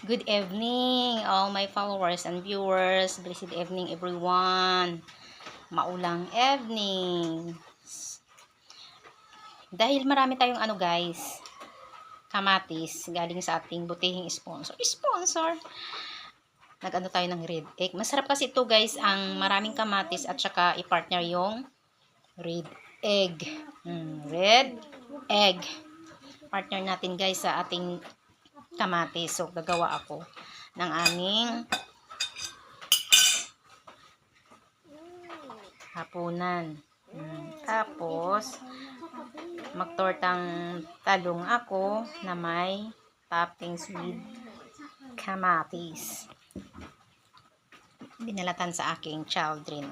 Good evening, all my followers and viewers. Blessed evening, everyone. Maulang evening. Dahil marami tayong guys, kamatis galing sa ating butihing sponsor. Nag-ano tayo ng red egg. Masarap kasi ito guys, ang maraming kamatis at saka i-partner yung red egg. Red egg. Partner natin guys sa ating kamatis. So, gagawa ako ng aming hapunan. Tapos, magtortang talong ako na may toppings with kamatis. Binalatan sa aking children.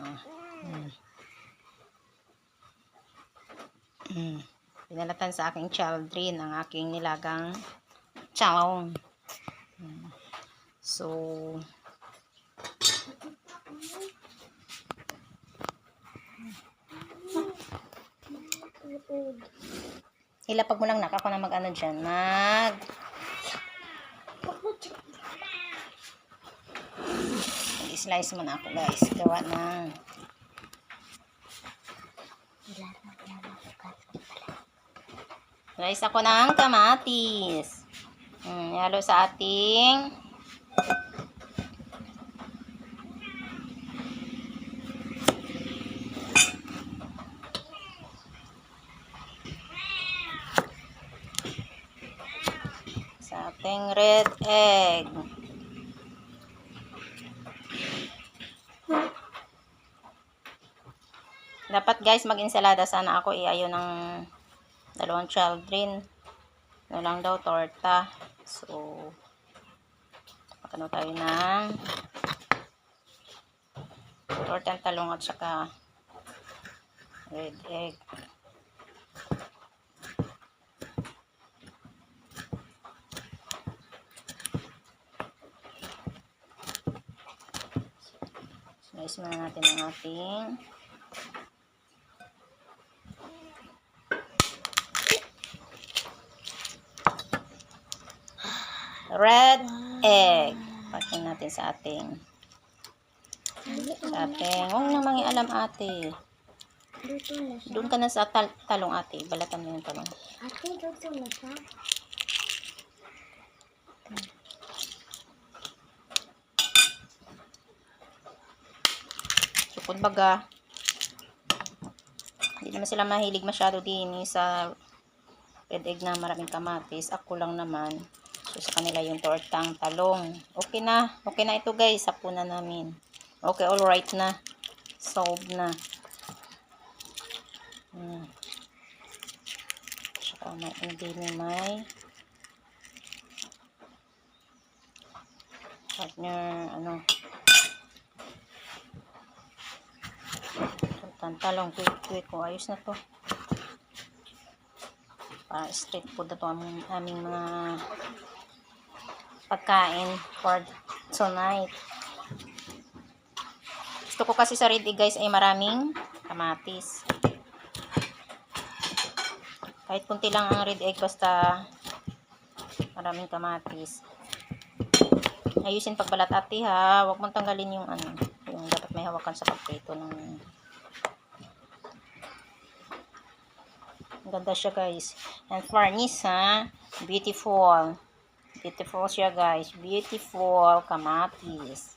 Binalatan sa aking children ang aking nilagang chalong. So, ilapag mo lang ako na mag-ano dyan. Slice mo na ako guys. Gawa ng slice ako ng kamatis. Ihalo sa ating red egg. Dapat guys mag-ensalada sana ako. Ayaw ng dalawang children. Ano lang daw, torta. So, magkano tayo ng torta ng talong at saka red egg. Slice muna natin ang ating red egg. Pagkin natin sa ating huwag nang mangialam ate. Doon ka na sa talong ate. Balatan mo yung talong. Ate, luto na siya. Sukod baga. Hindi naman sila mahilig masyado din sa red egg na maraming kamatis. Ako lang naman. So, sa kanila yung tortang talong. Okay na. Okay na ito guys. Hapunan namin. Okay, alright na. Solved na. Saka may partner, tortang talong. Quick. Ayos na to. Para street food na to aming mga pagkain for tonight. Gusto ko kasi sa red egg guys ay maraming kamatis. Kahit kunti lang ang red egg basta maraming kamatis. Ayusin pagbalat ate ha. Huwag mong tanggalin yung yung dapat may hawakan sa pagprito ng. Ang ganda siya guys. And farnish ha. Beautiful. Beautiful siya guys. Beautiful kamatis.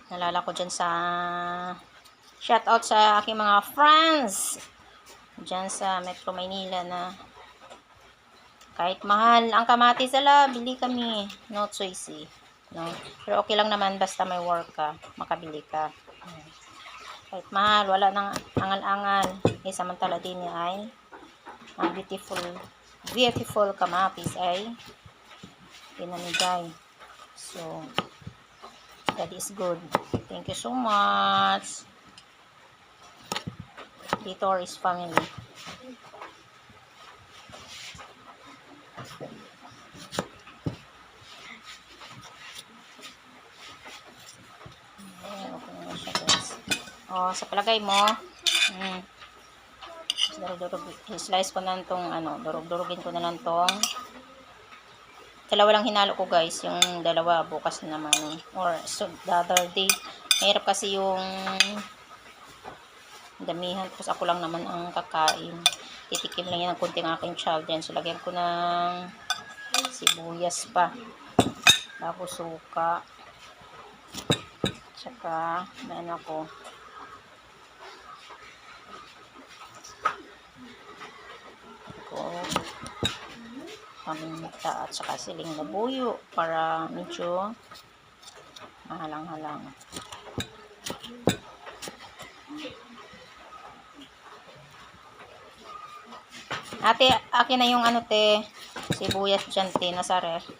Nalala ko dyan sa shout out sa aking mga friends dyan sa Metro Maynila na kahit mahal ang kamatis bili kami. No choice no? Pero okay lang naman basta may work ka, makabili ka. Kahit mahal, wala nang angal-angal. Samantala din ay ang beautiful kamatis ay pinamigay. So, that is good. Thank you so much. Torres family. Okay na siya guys. O, sa palagay mo, slice ko na itong, durug-durugin ko na lang itong, dalawa lang hinalo ko guys, yung dalawa bukas na naman, or so, the other day, mahirap kasi yung damihan, tapos ako lang naman ang kakain, titikim lang yan ng konting aking child yan, so lagyan ko ng sibuyas pa, tapos suka, tsaka, ako, paminta at saka siling na buyo para medyo mahalang-halang. Ate, akin na yung te, sibuyas dyan te, nasa ref.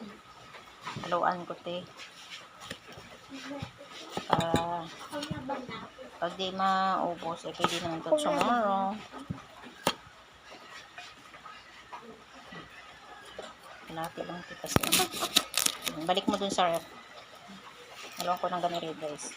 Haluan ko te. Para pag di maubos, pwede naman ito tomorrow. Malapit lang ito kasi. Balik mo dun sa ref. Haluan ko ng ganito guys.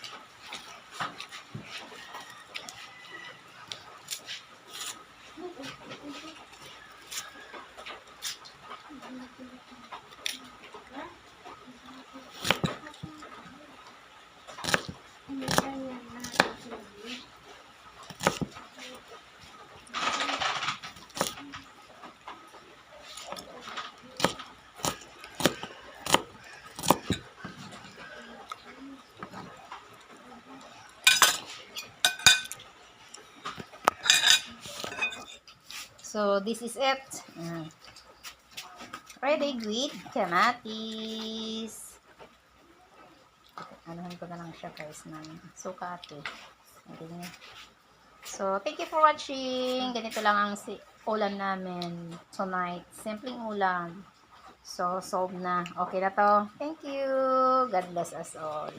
So, this is it. Ready with kamatis. Anuhan ko na lang siya guys ng suka ate. So, thank you for watching. Ganito lang ang ulam namin tonight. Simpleng ulam. So, solve na. Okay na to. Thank you. God bless us all.